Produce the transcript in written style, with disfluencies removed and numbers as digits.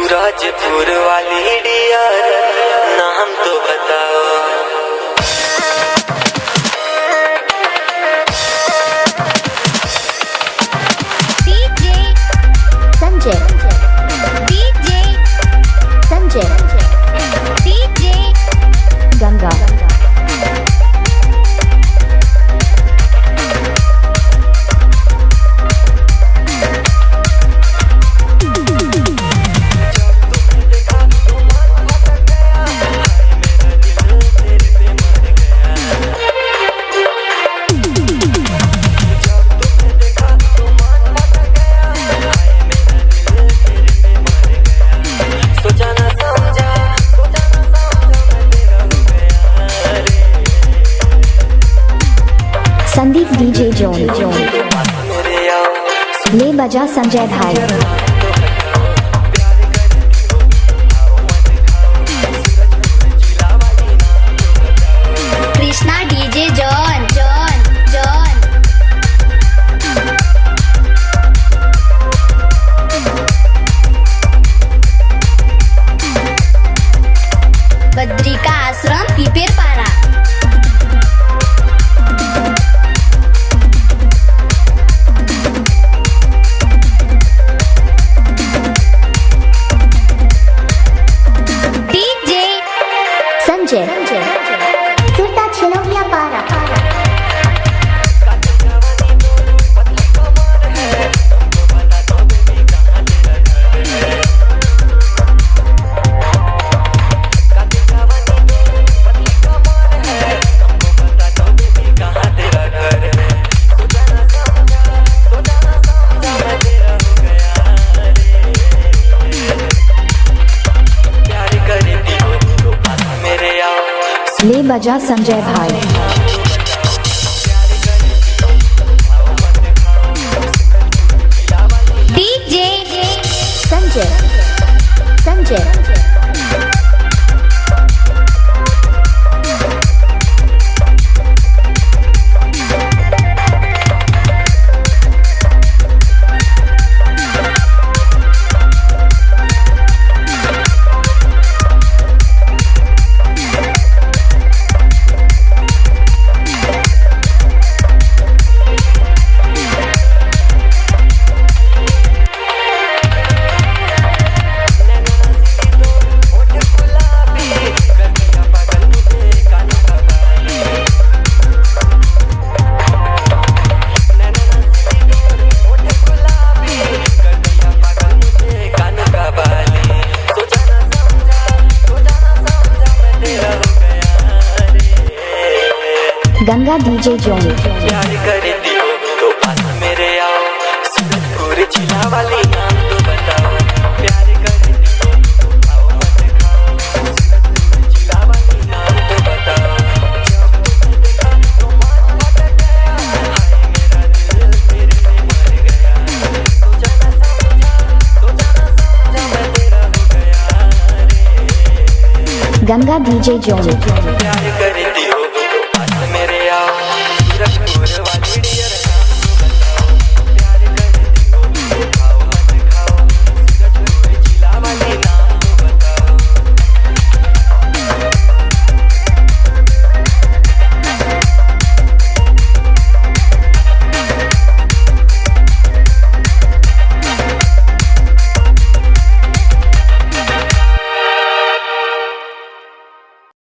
सूरजपुर वाली डियर नाम तो बताओ। DJ Sanjay, DJ Sanjay, DJ Ganga. Sandeep DJ जोन ले बजा संजय भाई। Krishna DJ John John John. Badrika Ashram Pipar Para. Sanjay सुरता छिलौलिया पारा। ले बजा संजय भाई। DJ संजय संजय गंगा DJ जोन प्यार करती हो तो पास मेरे आओ। सूरजपुर जिला वाली नाम तो बताओ। प्यार करती हो तो आओ मत खाओ। सूरजपुर जिला वाली नाम तो बताओ। जब तुम्हें देखा तो मन भटक गया। हाय मेरा दिल तेरे पे मर गया। सोचा ना समझा मैं तेरा हो गया रे। गंगा DJ जोन।